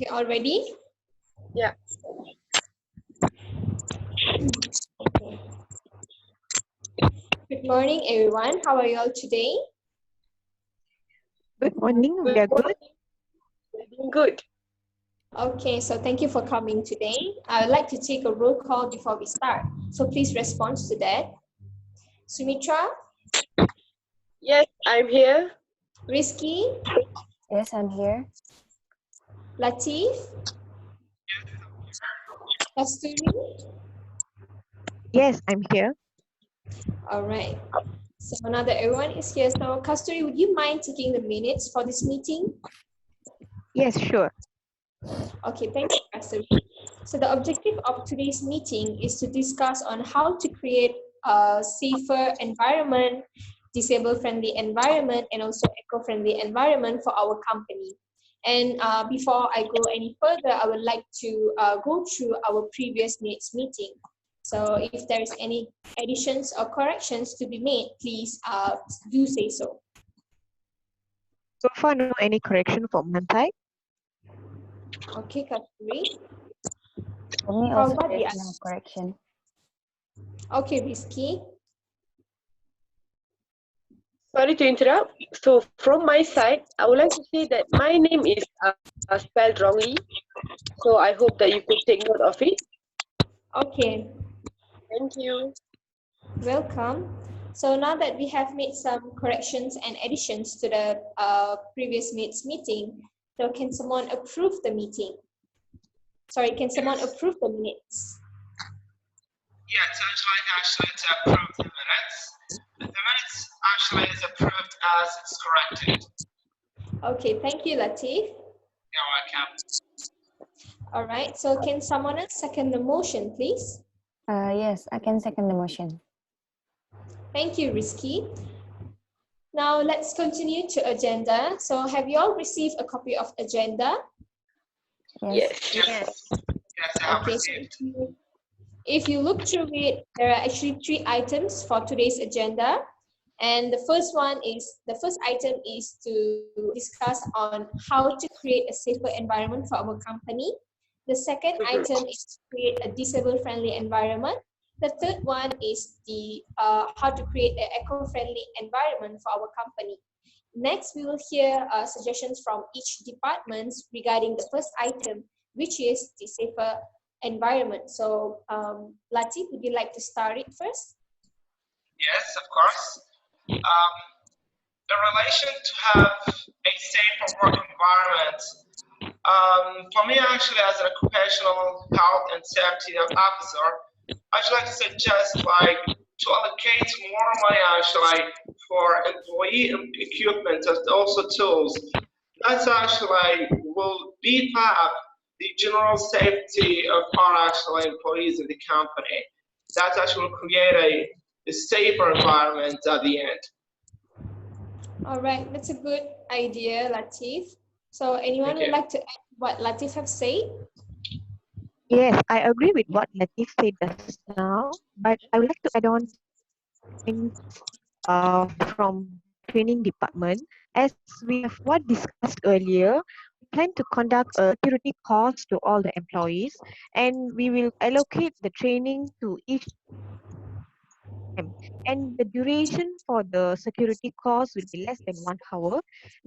Okay, all ready? Yeah. Okay. Good morning, everyone. How are you all today? Good morning. We are good. We're doing good. Okay, so thank you for coming today. I would like to take a roll call before we start. So please respond to that. Sumitra, Yes, I'm here. Rizky, Yes, I'm here. Latif, Kasturi. Yes, I'm here. All right. So now that everyone is here, so Kasturi, would you mind taking the minutes for this meeting? Yes, sure. Okay, thanks, Kasturi. So the objective of today's meeting is to discuss on how to create a safer environment, disabled-friendly environment, and also eco-friendly environment for our company. And before I go any further, I would like to go through our previous minutes meeting. So if there is any additions or corrections to be made, please do say so. So far, no any correction from my side. Okay, Kasturi. For me How also, about the there's no correction. Okay, Rizky. Sorry to interrupt. So from my side, I would like to say that my name is spelled wrongly. So I hope that you could take note of it. Okay, Thank you. welcome. So now that we have made some corrections and additions to the previous minutes meeting, so can someone approve the meeting? Sorry, can someone approve the minutes? Yeah, so I'd like actually to approve the minutes. The minutes actually is approved as it's corrected. Okay, thank you, Latif. You're welcome. All right, so can someone else second the motion, please? Yes, I can second the motion. Thank you, Rizky. Now let's continue to agenda. So have you all received a copy of agenda? Yes. Yes. Yes, I have Okay, received. so if you look through it, there are actually 3 items for today's agenda. And the first item is to discuss on how to create a safer environment for our company. The second item is to create a disabled-friendly environment. The third one is the how to create an eco-friendly environment for our company. Next, we will hear suggestions from each department regarding the first item, which is the safer environment. So, Latif, would you like to start it first? Yes, of course. In relation to have a safer work environment, for me actually as an occupational health and safety officer, I'd like to suggest like to allocate more money actually for employee equipment and also tools. That's actually will beef up the general safety of our actual employees in the company. That actually will create a safer environment at the end. All right, that's a good idea, Latif. So anyone would like to add what Latif have said? Yes, I agree with what Latif said just now, but I would like to add on from training department. As we have what discussed earlier, we plan to conduct a security course to all the employees, and we will allocate the training to each time. And the duration for the security course will be less than 1 hour.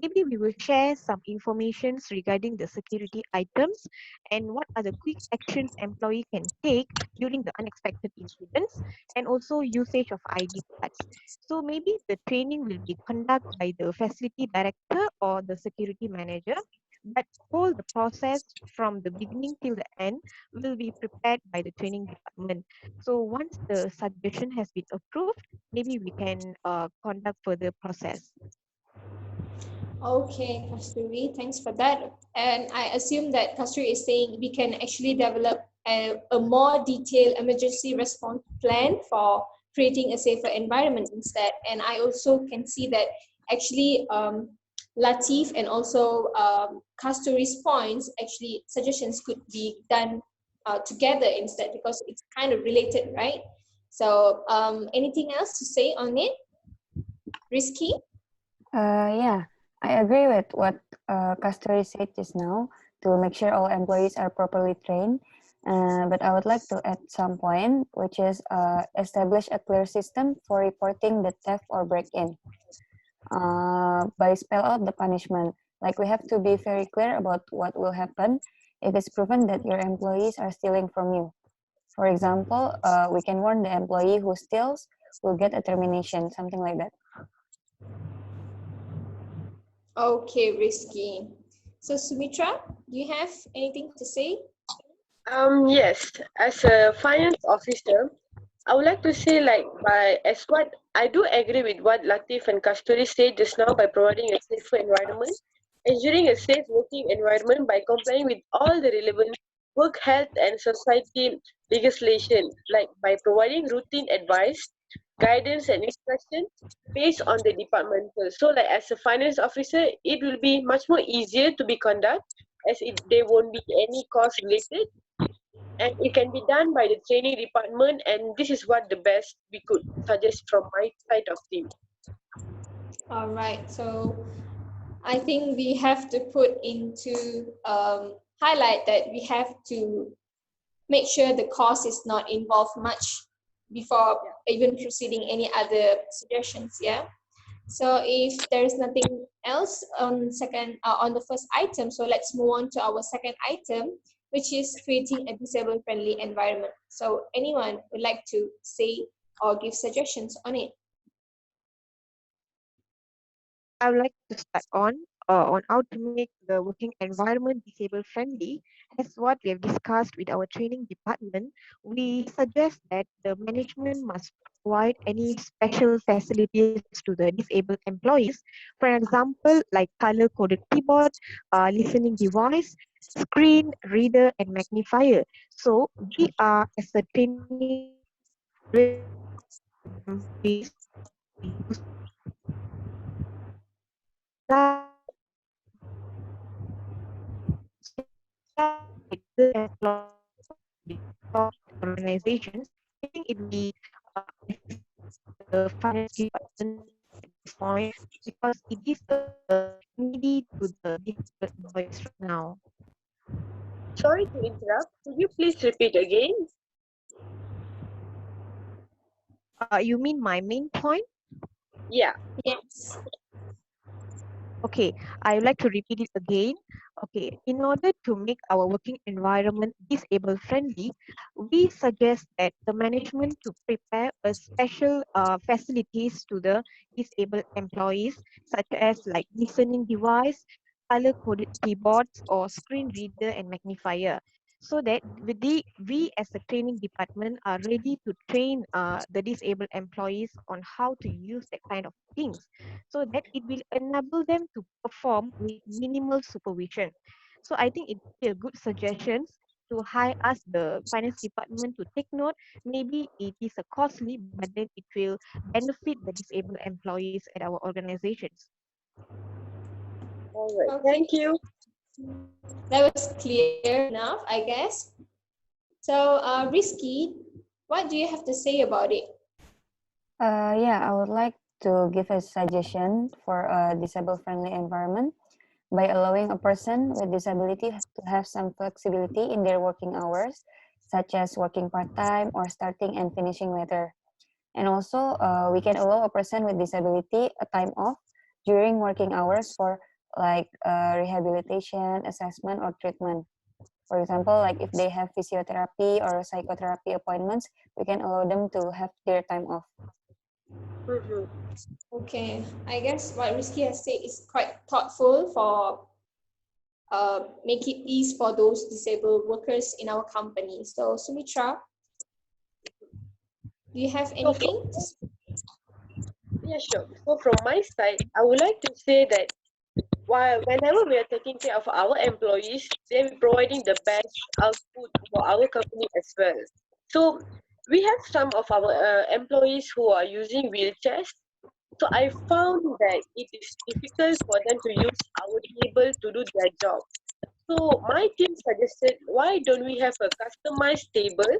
Maybe we will share some information regarding the security items and what are the quick actions employee can take during the unexpected incidents, and also usage of ID cards. So maybe the training will be conducted by the facility director or the security manager, but all the process from the beginning till the end will be prepared by the training department. So once the suggestion has been approved, maybe we can conduct further process. Okay, Kasturi, thanks for that. And I assume that Kasturi is saying we can actually develop a more detailed emergency response plan for creating a safer environment instead. And I also can see that actually Latif and also Kasturi's points, actually suggestions could be done together instead because it's kind of related, right? So anything else to say on it? Rizky? Yeah, I agree with what Kasturi said just now to make sure all employees are properly trained. But I would like to add some point, which is establish a clear system for reporting the theft or break-in. By spell out the punishment. Like we have to be very clear about what will happen if it's proven that your employees are stealing from you. For example, we can warn the employee who steals will get a termination, something like that. Okay, Risky. So Sumitra, do you have anything to say? Yes, as a finance officer, I would like to say as what I do agree with what Latif and Kasturi said just now by providing a safer environment, ensuring a safe working environment by complying with all the relevant work health and society legislation, like by providing routine advice, guidance and instruction based on the departmental. So like as a finance officer, it will be much more easier to be conduct as there won't be any cost related and it can be done by the training department and this is what the best we could suggest from my side of team. All right. So I think we have to put into highlight that we have to make sure the cost is not involved much before even proceeding any other suggestions. Yeah. So if there's nothing else on the first item, so let's move on to our second item, which is creating a disabled friendly environment. So anyone would like to say or give suggestions on it? I would like to start on how to make the working environment disabled friendly. As what we have discussed with our training department, we suggest that the management must provide any special facilities to the disabled employees. For example, like color coded keyboard, listening device, screen reader, and magnifier. So we are as a training department already employees to use the employees organizations. I think it will be beneficial for the finance department at this point because it is needy to the disabled employees right now. Sorry to interrupt, could you please repeat again? You mean my main point? Yeah. Yes. Okay, I would like to repeat it again. Okay, in order to make our working environment disabled friendly, we suggest that the management to prepare a special facilities to the disabled employees, such as like listening device, color coded keyboards, or screen reader and magnifier. So that we as a training department are ready to train the disabled employees on how to use that kind of things so that it will enable them to perform with minimal supervision. So I think it would be a good suggestion to hire us the finance department to take note. Maybe it is a costly, but then it will benefit the disabled employees at our organizations. All right. Okay. Thank you. That was clear enough, I guess. So, Risky, what do you have to say about it? Yeah, I would like to give a suggestion for a disabled-friendly environment by allowing a person with disability to have some flexibility in their working hours, such as working part-time or starting and finishing later. And also, we can allow a person with disability a time off during working hours for like rehabilitation, assessment, or treatment. For example, like if they have physiotherapy or psychotherapy appointments, we can allow them to have their time off. Mhm. Okay, I guess what Risky has said is quite thoughtful for make it easy for those disabled workers in our company. So, Sumitra, do you have So from, anything? yeah, sure. So from my side, I would like to say that whenever we are taking care of our employees, they are providing the best output for our company as well. So we have some of our employees who are using wheelchairs. So I found that it is difficult for them to use our table to do their job. So my team suggested, why don't we have a customized table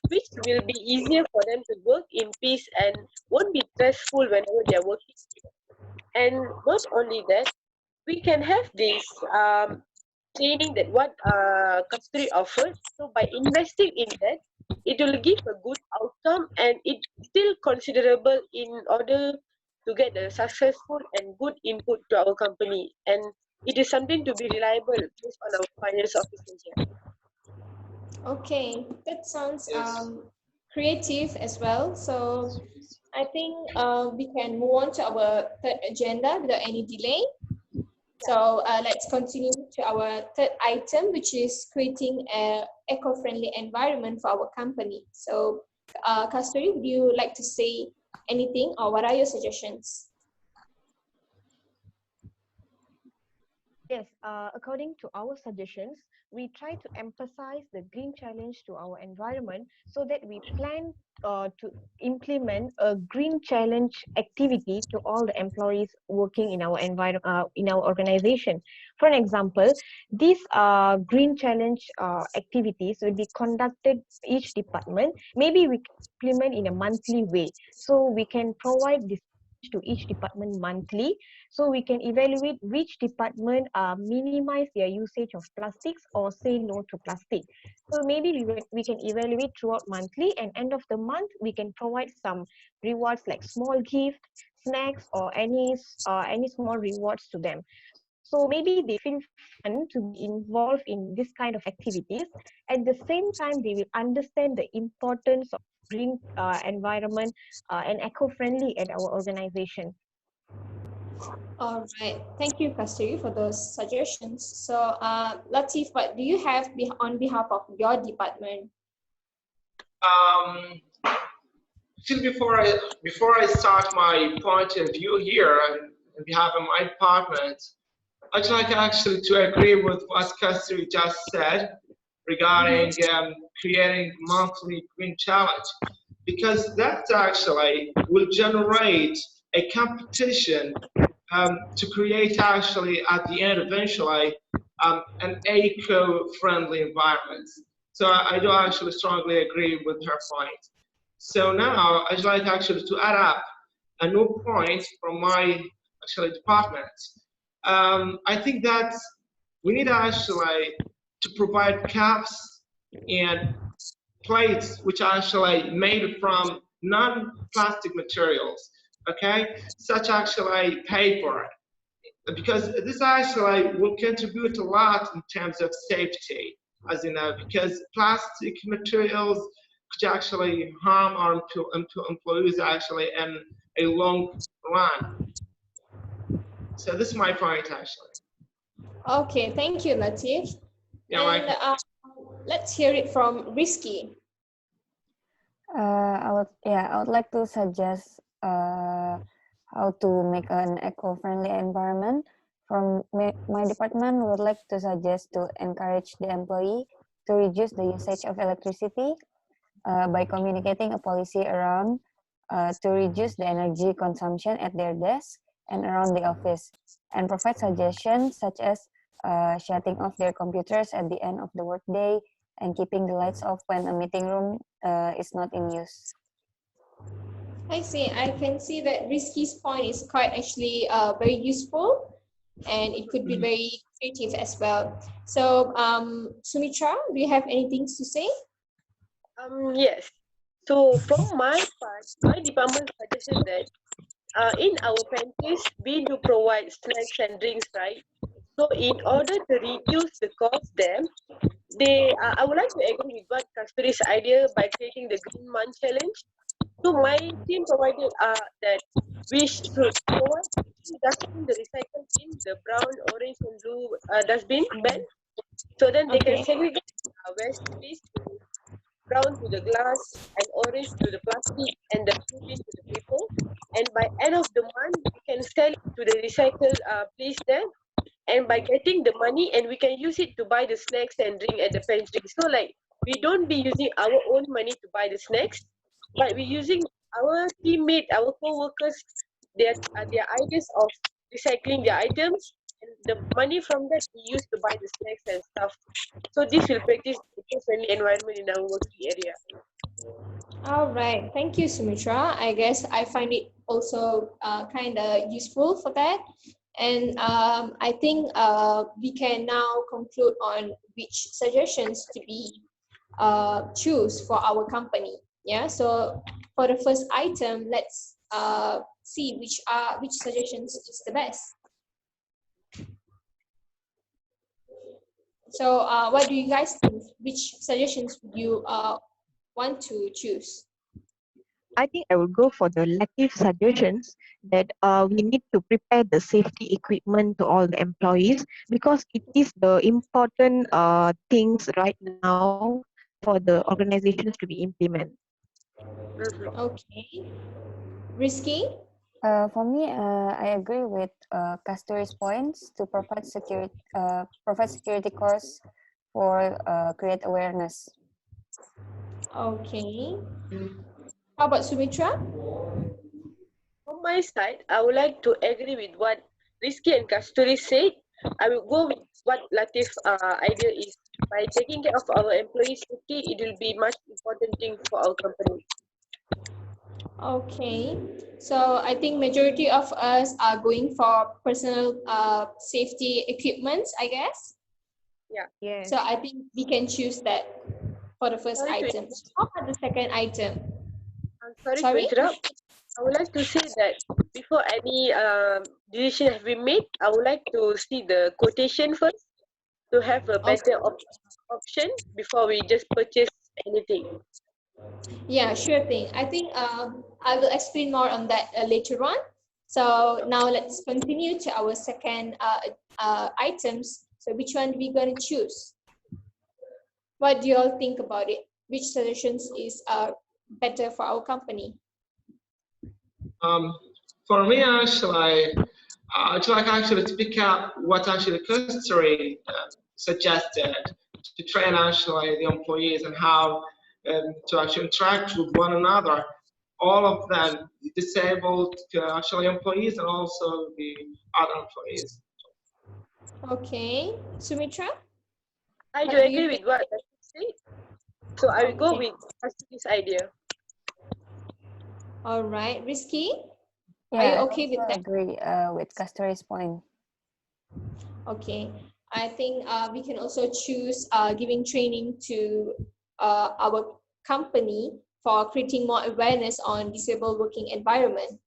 which will be easier for them to work in peace and won't be stressful whenever they are working. And not only that, we can have this training that what Kasturi offered. So by investing in that, it will give a good outcome and it's still considerable in order to get a successful and good input to our company. And it is something to be reliable based on our finance officer here. Okay, that sounds Yes. creative as well. So I think we can move on to our third agenda without any delay. So let's continue to our third item, which is creating an eco-friendly environment for our company. So, Kasturi, would you like to say anything, or what are your suggestions? Yes, according to our suggestions, we try to emphasize the green challenge to our environment so that we plan to implement a green challenge activity to all the employees working in our in our organization. For an example, these green challenge activities will be conducted each department. Maybe we can implement in a monthly way, so we can provide this to each department monthly, so we can evaluate which department minimize their usage of plastics or say no to plastic. So maybe we can evaluate throughout monthly, and end of the month we can provide some rewards like small gift, snacks, or any small rewards to them. So maybe they feel fun to be involved in this kind of activities. At the same time, they will understand the importance of green environment and eco-friendly at our organization. All right, thank you, Kasturi, for those suggestions. So, Latif, what do you have on behalf of your department? Still before I start my point of view here on behalf of my department, I'd like actually to agree with what Kasturi just said regarding creating monthly green challenge, because that actually will generate a competition to create actually at the end eventually an eco-friendly environment. So I do actually strongly agree with her point. So now I'd like actually to add up a new point from my actually department. I think that we need actually to provide cups and plates which are actually made from non-plastic materials, okay, such actually paper, because this actually will contribute a lot in terms of safety, as you know, because plastic materials could actually harm our employees actually in a long run. So this is my point actually. Okay, thank you, Latif. Yeah, And let's hear it from Risky. I would like to suggest how to make an eco-friendly environment. From my department, would like to suggest to encourage the employee to reduce the usage of electricity by communicating a policy around to reduce the energy consumption at their desk and around the office, and provide suggestions such as shutting off their computers at the end of the workday and keeping the lights off when a meeting room is not in use. I see. I can see that Risky's point is quite actually very useful, and it could be very creative as well. So, Sumitra, do you have anything to say? Yes. So from my part, my department suggested that in our pantries, we do provide snacks and drinks, right? So in order to reduce the cost there, I would like to agree with what Kasturi's idea by creating the Green Month Challenge. So my team provided that we should provide dustbin, the recycle bin, the brown, orange, and blue dustbin bin. So then they can Okay. segregate waste waste to brown to the glass and orange to the plastic and the blue bin to the paper. And by end of the month, we can sell it to the recycle place there. And by getting the money, and we can use it to buy the snacks and drink at the pantry. So like we don't be using our own money to buy the snacks, but we're using our teammate, our co-workers, their ideas of recycling their items, and the money from that we use to buy the snacks and stuff. So this will practice eco-friendly environment in our working area. All right. Thank you, Sumitra. I guess I find it also kind of useful for that. And I think we can now conclude on which suggestions to be choose for our company. Yeah. So for the first item, let's see which suggestions is the best. So what do you guys think? Which suggestions would you want to choose? I think I will go for the elective suggestions that we need to prepare the safety equipment to all the employees, because it is the important things right now for the organizations to be implemented. Okay. Risky? For me, I agree with Kasturi's points to provide security course for create awareness. Okay. How about Sumitra? From my side, I would like to agree with what Rizky and Kasturi said. I will go with what Latif idea is. By taking care of our employees' safety, it will be much important thing for our company. Okay. So I think majority of us are going for personal safety equipments, I guess. Yeah. Yes. So I think we can choose that for the first Sorry to item. How about the second item? I'm sorry to Sorry? interrupt. I would like to say that before any decision has been made, I would like to see the quotation first to have a better option before we just purchase anything. Yeah, sure thing. I think I will explain more on that later on. So now let's continue to our second items. So which one are we going to choose? What do you all think about it? Which solutions is better for our company? For me, actually, I'd like actually to pick up what actually Kusturi suggested to train actually the employees and how to actually interact with one another. All of them, the disabled actually employees and also the other employees. Okay, Sumitra? I do What do you agree think? with what Latif said, so I will go Okay, with Kasturi's idea. all right. Risky, are you Yeah, I okay with also that? agree with Kasturi's point. Okay, I think we can also choose giving training to our company for creating more awareness on disabled working environment.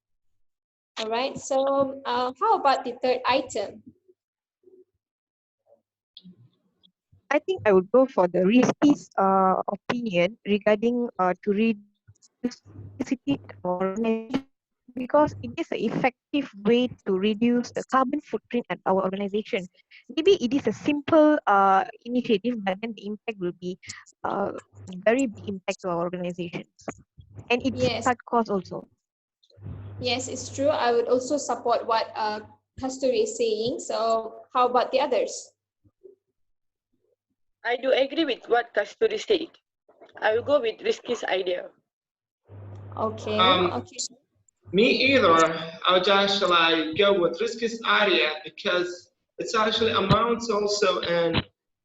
All right, so how about the third item? I think I would go for the Risky's opinion regarding to reduce electricity at our organization, because it is an effective way to reduce the carbon footprint at our organization. Maybe it is a simple initiative, but then the impact will be very big impact to our organizations, and it's Yes, cut cost also. yes, it's true. I would also support what Kasturi is saying. So how about the others? I do agree with what Kasturi said. I will go with Rizky's idea. Okay, Um, okay. Me either. I would actually go with Risky's idea because it's actually amounts also in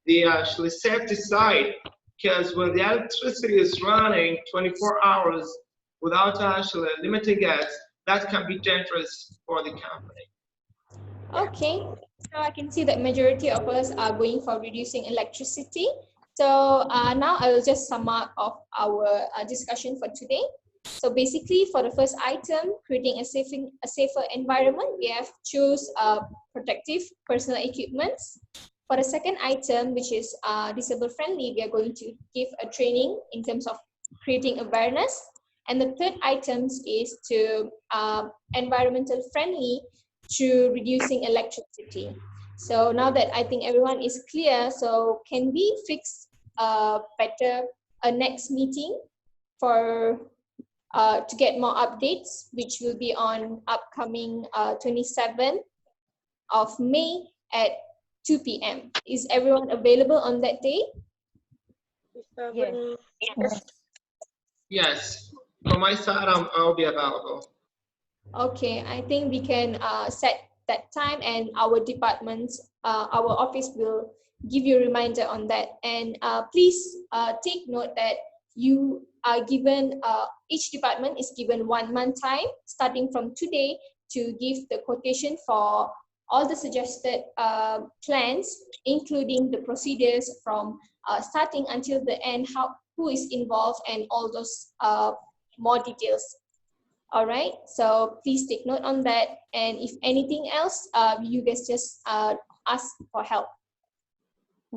the actually safety side. Because when the electricity is running 24 hours without actually limiting it, that can be dangerous for the company. Okay, so I can see that majority of us are going for reducing electricity. So now I will just sum up of our discussion for today. So basically, for the first item, creating a safer environment, we have choose protective personal equipments. For the second item, which is disabled friendly, we are going to give a training in terms of creating awareness. And the third items is to environmental friendly through reducing electricity. So now that I think everyone is clear, so can we fix better a next meeting for to get more updates, which will be on upcoming 27th of May at 2 p.m. Is everyone available on that day? Yes. Yes. Yes, from my side, I'll be available. Okay, I think we can set that time, and our departments, our office will give you a reminder on that. And please take note that you are given, each department is given 1 month time starting from today to give the quotation for all the suggested plans, including the procedures from starting until the end, who is involved, and all those more details. All right, so please take note on that. And if anything else, you guys just ask for help.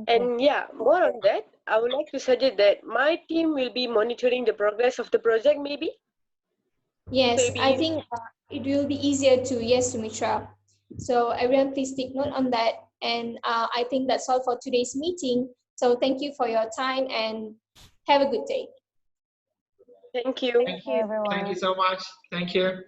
And yeah, more on that, I would like to suggest that my team will be monitoring the progress of the project maybe. Yes, Maybe I think it will be easier to, yes, Sumitra. So everyone please take note on that. And I think that's all for today's meeting. So thank you for your time and have a good day. Thank you. Thank you, everyone. Thank you so much. Thank you.